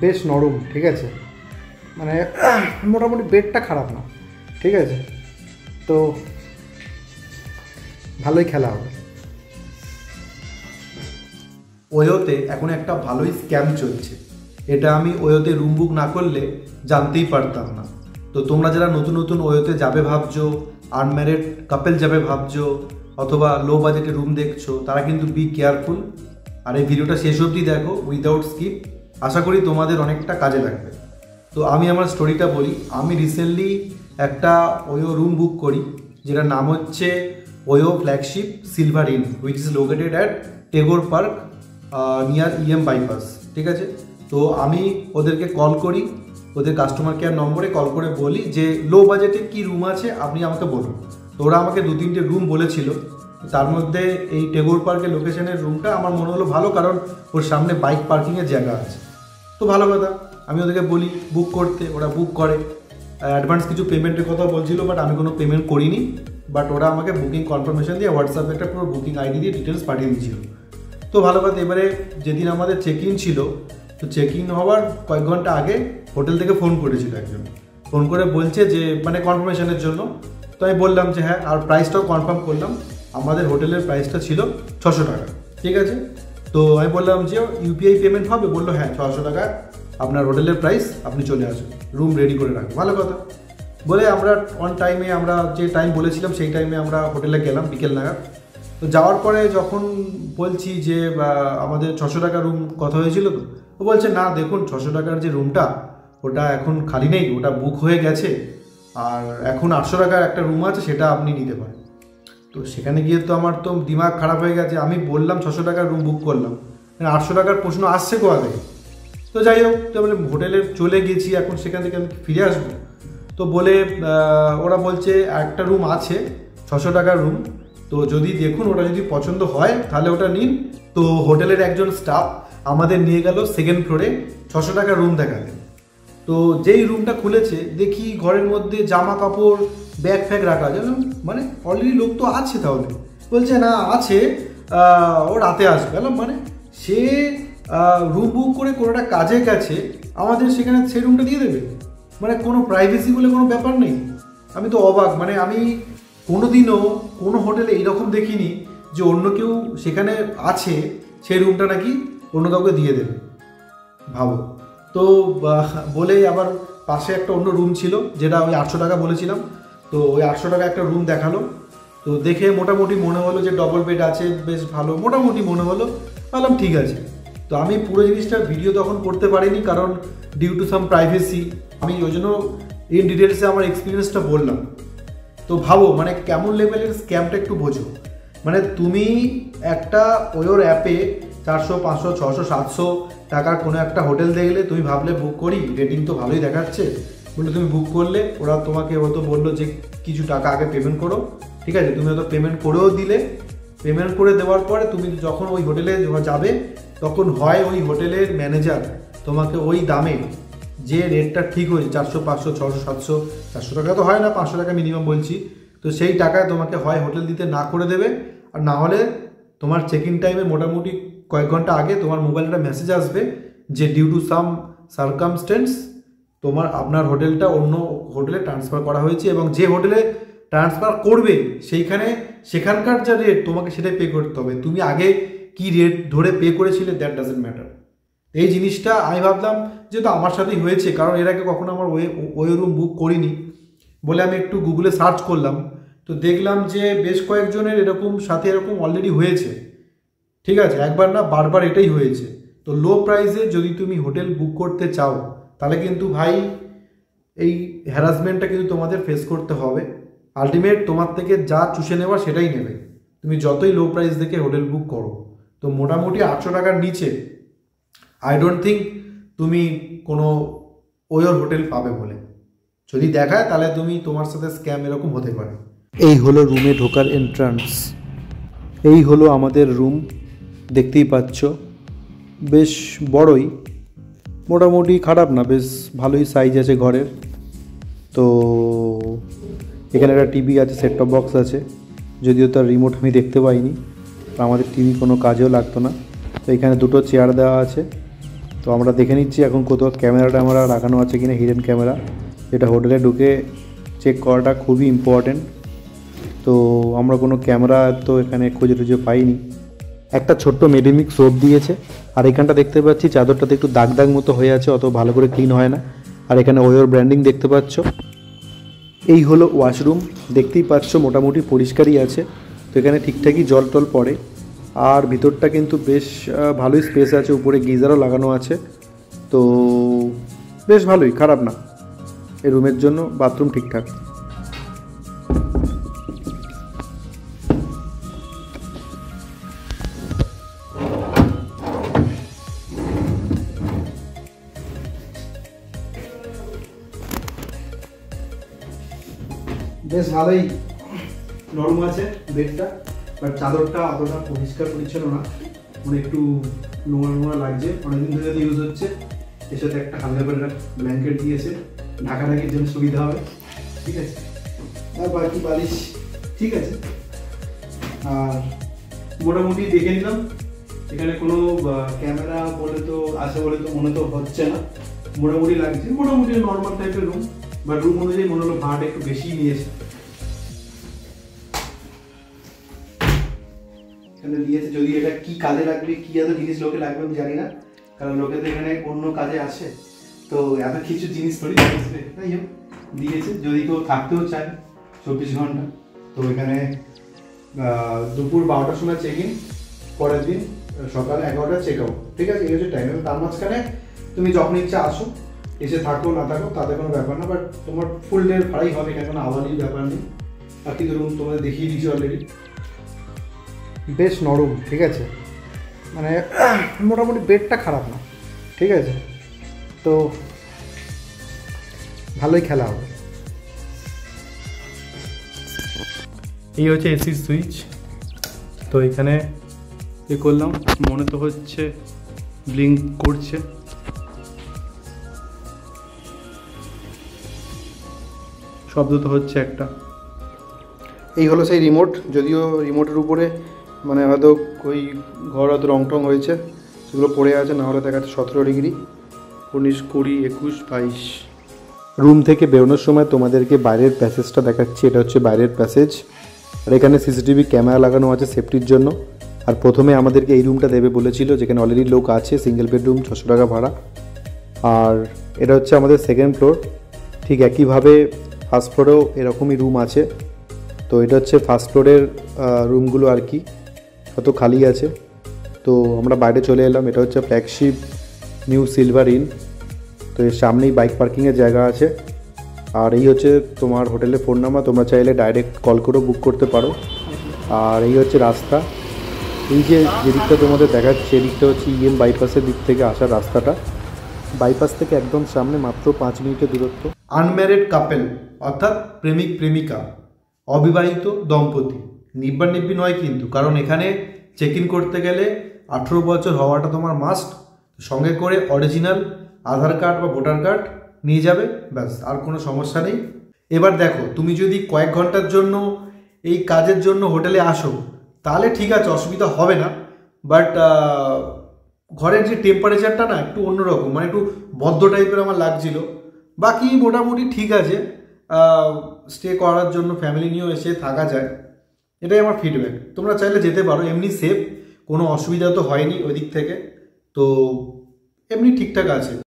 বেশ নরম, ঠিক আছে, মানে মোটামুটি বেডটা খারাপ না, ঠিক আছে, তো ভালোই খেলা হবে। ওয়োতে এখন একটা ভালোই স্ক্যাম চলছে, এটা আমি ওয়োতে রুম বুক না করলে জানতেই পারতাম না। তো তোমরা যারা নতুন নতুন ওয়োতে যাবে ভাবছো, আনম্যারিড কাপেল যাবে ভাবছো, অথবা লো বাজেটে রুম দেখছো, তারা কিন্তু বি কেয়ারফুল। আর এই ভিডিওটা শেষ অবধি দেখো উইদাউট স্কিপ, আশা করি তোমাদের অনেকটা কাজে লাগবে। তো আমি আমার স্টোরিটা বলি। আমি রিসেন্টলি একটা ওয়ো রুম বুক করি, যেটার নাম হচ্ছে OYO flagship silver inn, which is located at Tagore park near EM bypass, ঠিক আছে। তো আমি ওদেরকে কল করি, ওদের কাস্টমার কেয়ার নম্বরে কল করে বলি যে লো বাজেটে কি রুম আছে আপনি আমাকে বলুন। তো ওরা আমাকে 2-3টে রুম বলেছিল, তার মধ্যে এই টেগোর পার্কের লোকেশনের রুমটা আমার মনে হলো ভালো, কারণ ওর সামনে বাইক পার্কিংয়ের জায়গা আছে। তো ভালো কথা, আমি ওদেরকে বলি বুক করতে, ওরা বুক করে। অ্যাডভান্স কিছু পেমেন্টের কথা বলছিল, বাট আমি কোনো পেমেন্ট করিনি। বাট ওরা আমাকে বুকিং কনফার্মেশন দিয়ে হোয়াটসঅ্যাপে একটা পুরো বুকিং আইডি দিয়ে ডিটেলস পাঠিয়ে দিয়েছিল। তো ভালো কথা, এবারে যেদিন আমাদের চেক ইন ছিল, তো চেক ইন হওয়ার কয়েক ঘন্টা আগে হোটেল থেকে ফোন করেছিল একজন, ফোন করে বলছে যে মানে কনফার্মেশনের জন্য। তো আমি বললাম যে হ্যাঁ, আর প্রাইসটাও কনফার্ম করলাম। আমাদের হোটেলের প্রাইসটা ছিল 600 টাকা, ঠিক আছে। তো আমি বললাম যে ইউপিআই পেমেন্ট হবে, বললো হ্যাঁ 600 টাকা আপনার হোটেলের প্রাইস, আপনি চলে আসুন, রুম রেডি করে রাখুন। ভালো কথা বলে আমরা অন টাইমে, আমরা যে টাইম বলেছিলাম সেই টাইমে আমরা হোটেলে গেলাম বিকেল নাগাদ। তো যাওয়ার পরে যখন বলছি যে আমাদের 600 টাকা রুম কথা হয়েছিল, তো ও বলছে না দেখুন 600 টাকার যে রুমটা ওটা এখন খালি নেই, ওটা বুক হয়ে গেছে, আর এখন 800 টাকার একটা রুম আছে, সেটা আপনি নিতে পারেন। তো সেখানে গিয়ে তো আমার তো দিমাগ খারাপ হয়ে গেছে। আমি বললাম 600 টাকার রুম বুক করলাম, 800 টাকার প্রশ্ন আসছে কোথা থেকে? তো যাই হোক, তারপরে হোটেলে চলে গেছি, এখন সেখান থেকে আমি ফিরে আসবো। তো বলে ওরা বলছে একটা রুম আছে 600 টাকার রুম, তো যদি দেখুন ওটা যদি পছন্দ হয় তাহলে ওটা নিন। তো হোটেলের একজন স্টাফ আমাদের নিয়ে গেল সেকেন্ড ফ্লোরে 600 টাকার রুম দেখাতে। তো যেই রুমটা খুলেছে দেখি ঘরের মধ্যে জামা কাপড় ব্যাগ ফ্যাগ রাখা, জানো মানে অলরেডি লোক তো আছে। তাহলে বলছে না আছে, ও রাতে আসবে। মানে সে রুম বুক করে কোনোটা কাজে গেছে, আমাদের সেখানে সেই রুমটা দিয়ে দেবে, মানে কোনো প্রাইভেসি বলে কোনো ব্যাপার নেই। আমি তো অবাক, মানে আমি কোনোদিনও কোনো হোটেলে এইরকম দেখিনি যে অন্য কেউ সেখানে আছে, সেই রুমটা নাকি অন্য কাউকে দিয়ে দেবে, ভাবো। তো বলে আবার পাশে একটা অন্য রুম ছিল, যেটা ওই 800 টাকা বলেছিলাম। তো ওই 800 টাকা একটা রুম দেখালো। তো দেখে মোটামুটি মনে হলো যে ডবল বেড আছে, বেশ ভালো মোটামুটি মনে হলো। বললাম ঠিক আছে। তো আমি পুরো জিনিসটা ভিডিও তখন করতে পারিনি, কারণ ডিউ টু সাম প্রাইভেসি। আমি ওই জন্য ইন ডিটেলসে আমার এক্সপিরিয়েন্সটা বললাম। তো ভাবো মানে কেমন লেভেলের স্ক্যামটা একটু বোঝো। মানে তুমি একটা ওয়োর অ্যাপে 400, 500, 600, 700 টাকার কোনো একটা হোটেল দেখলে, তুমি ভাবলে বুক করি, রেটিং তো ভালোই দেখাচ্ছে, বলে তুমি বুক করলে। ওরা তোমাকে হয়তো বললো যে কিছু টাকা আগে পেমেন্ট করো, ঠিক আছে, তুমি হয়তো পেমেন্ট করেও দিলে। পেমেন্ট করে দেওয়ার পরে তুমি যখন ওই হোটেলে যাবে, তখন হয় ওই হোটেলের ম্যানেজার তোমাকে ওই দামে যে রেটটা ঠিক হয়েছে 400, 500, 600, 700, 400 টাকা তো হয় না, 500 টাকা মিনিমাম বলছি, তো সেই টাকায় তোমাকে হয় হোটেল দিতে না করে দেবে, আর না হলে তোমার চেক ইন টাইমে মোটামুটি কয়েক ঘন্টা আগে তোমার মোবাইলে একটা মেসেজ আসবে যে ডিউ টু সাম সার্কামস্টেন্স আপনার হোটেলটা অন্য হোটেলে ট্রান্সফার করা হয়েছে, এবং যে হোটেলে ট্রান্সফার করবে সেখানকার যা রেট তোমাকে সেটাই পে করতে হবে। তুমি আগে কি রেট ধরে পে করেছিলে দ্যাট ডাজেন্ট ম্যাটার। এই জিনিসটা আমি ভাবলাম যেহেতু আমার সাথেই হয়েছে, কারণ এর আগে কখনো আমার ওই রুম বুক করিনি বলে আমি একটু গুগলে সার্চ করলাম। তো দেখলাম যে বেশ কয়েকজনের এরকম সাথে এরকম অলরেডি হয়েছে, ঠিক আছে, একবার না বারবার এটাই হয়েছে। তো লো প্রাইসে যদি তুমি হোটেল বুক করতে চাও, তাহলে কিন্তু ভাই এই হ্যারাসমেন্টটা কিন্তু তোমাদের ফেস করতে হবে। আলটিমেট তোমার থেকে যা চুষে নেওয়া সেটাই নেবে, তুমি যতই লো প্রাইস দেখে হোটেল বুক করো। তো মোটামুটি 800 টাকার নিচে আই ডোন্ট থিঙ্ক তুমি কোনো ওয়োর হোটেল পাবে বলে। যদি দেখায় তাহলে তোমার সাথে স্ক্যাম এরকম হতে পারে। এই হলো রুমে ঢোকার এন্ট্রান্স, এই হলো আমাদের রুম, দেখতেই পাচ্ছ বেশ বড়ই, মোটামুটি খারাপ না, বেশ ভালোই সাইজ আছে ঘরের। তো এখানে একটা টিভি আছে, সেট টপ বক্স আছে, যদিও তার রিমোট আমি দেখতে পাইনি, আমাদের টিভি কোনো কাজেও লাগতো না। তো এখানে দুটো চেয়ার দেওয়া আছে, তো আমরা দেখে নিচ্ছি এখন কোথাও ক্যামেরাটা আমরা লাগানো আছে কিনা, হিডেন ক্যামেরা। এটা হোটেলে ঢুকে চেক করাটা খুবই ইম্পর্টেন্ট। তো আমরা কোনো ক্যামেরা তো এখানে খুঁজে টুজে পাইনি। একটা ছোট্ট মেডিমিক সোপ দিয়েছে, আর এখানটা দেখতে পাচ্ছি চাদরটাতে একটু দাগ দাগ মতো হয়ে আছে, অত ভালো করে ক্লিন হয় না। আর এখানে ওয়োর ব্র্যান্ডিং দেখতে পাচ্ছ। এই হলো ওয়াশরুম, দেখতেই পাচ্ছ মোটামুটি পরিষ্কারই আছে। তো এখানে ঠিকঠাকই জল টল পড়ে, আর ভিতরটা কিন্তু বেশ ভালোই স্পেস আছে, উপরে গিজারও লাগানো আছে। তো বেশ ভালোই, খারাপ না এই রুমের জন্য। বাথরুম ঠিকঠাক। বেশ ভালোই নরম আছে বেডটা, বাট চাদরটা অতটা পরিষ্কার পরিচ্ছন্ন না, মানে একটু নোংরা নোংরা লাগছে। অনেকদিন ধরে ইউজ হচ্ছে। এর সাথে একটা হালকা করে ব্ল্যাঙ্কেট দিয়েছে, ঢাকাঢাকির জন্য সুবিধা হবে, ঠিক আছে। আর বাকি বালিশ ঠিক আছে। আর মোটামুটি দেখে নিলাম, এখানে কোনো ক্যামেরা বলে তো আছে বলে তো মনে তো হচ্ছে না, মোটামুটি লাগছে। মোটামুটি নর্মাল টাইপের রুম, বাট রুম অনুযায়ী মনে হলো ভাড়াটা একটু বেশি নিয়েছে। এখানে দিয়েছে, যদি এটা কি কাজে লাগবে, কি এত জিনিস লোকে লাগবে আমি জানি না, কারণ লোকে তো এখানে অন্য কাজে আসে, তো এত কিছু জিনিস থোড়ি তাই দিয়েছে। যদি কেউ থাকতেও চায় 24 ঘন্টা, তো এখানে দুপুর 12টার সময় চেক ইন, পরের দিন সকাল 11টা চেক আউট, ঠিক আছে। এই হচ্ছে টাইম। তার মাঝখানে তুমি যখন ইচ্ছা আসো, এসে থাকো না থাকো তাতে কোনো ব্যাপার না, বাট তোমার ফুল ডে ভাড়াই হবে, এখানে কোনো আওয়ালির ব্যাপার নেই। বাকি তো রুম তোমাদের দেখিয়ে দিচ্ছি অলরেডি। বেশ নরম, ঠিক আছে, মানে মোটামুটি বেডটা খারাপ না, ঠিক আছে। তো ভালোই খেলা হবে। এই হচ্ছে এসির সুইচ। তো এখানে এ করলাম, মনে তো হচ্ছে ব্লিঙ্ক করছে। শব্দ তো হচ্ছে একটা। এই হলো সেই রিমোট, যদিও রিমোটের উপরে মানে হয়তো ওই ঘর হয়তো রং টং হয়েছে, সেগুলো পড়ে আছে, না হলে দেখাচ্ছে 17 ডিগ্রি, 19, 20, 21, 22। রুম থেকে বেরোনোর সময় তোমাদেরকে বাইরের প্যাসেজটা দেখাচ্ছি। এটা হচ্ছে বাইরের প্যাসেজ, আর এখানে সিসিটিভি ক্যামেরা লাগানো আছে সেফটির জন্য। আর প্রথমে আমাদেরকে এই রুমটা দেবে বলেছিল, যেখানে অলরেডি লোক আছে, সিঙ্গেল বেডরুম, 600 টাকা ভাড়া। আর এটা হচ্ছে আমাদের সেকেন্ড ফ্লোর। ঠিক একইভাবে ফার্স্ট ফ্লোরেও এরকমই রুম আছে। তো এটা হচ্ছে ফার্স্ট ফ্লোরের রুমগুলো আর কি, কত খালি আছে। তো আমরা বাইরে চলে এলাম। এটা হচ্ছে ফ্ল্যাগশিপ নিউ সিলভার ইন। তো এর সামনেই বাইক পার্কিংয়ের জায়গা আছে। আর এই হচ্ছে তোমার হোটেলের ফোন নাম্বার, তোমরা চাইলে ডাইরেক্ট কল করেও বুক করতে পারো। আর এই হচ্ছে রাস্তা। এই যে যেদিকটা তোমাদের দেখাচ্ছে, এদিকটা হচ্ছে ইএম বাইপাসের দিক থেকে আসার রাস্তাটা। বাইপাস থেকে একদম সামনে, মাত্র 5 মিনিটের দূরত্ব। আনম্যারিড কাপেল অর্থাৎ প্রেমিক প্রেমিকা, অবিবাহিত দম্পতি, নিব্বা নিব্বি নয় কিন্তু, কারণ এখানে চেক ইন করতে গেলে 18 বছর হওয়াটা তোমার মাস্ট। সঙ্গে করে অরিজিনাল আধার কার্ড বা ভোটার কার্ড নিয়ে যাবে, ব্যাস, আর কোনো সমস্যা নেই। এবার দেখো, তুমি যদি কয়েক ঘন্টার জন্য এই কাজের জন্য হোটেলে আসো, তাহলে ঠিক আছে, অসুবিধা হবে না। বাট ঘরের যে টেম্পারেচারটা না একটু অন্যরকম, মানে একটু বদ্ধ টাইপের আমার লাগছিল। বাকি মোটামুটি ঠিক আছে, স্টে করার জন্য ফ্যামিলি নিয়েও এসে থাকা যায়, এটাই আমার ফিডব্যাক। তোমরা চাইলে যেতে পারো, এমনি সেফ, কোনো অসুবিধা তো হয়নি ওই দিক থেকে, তো এমনি ঠিকঠাক আছে।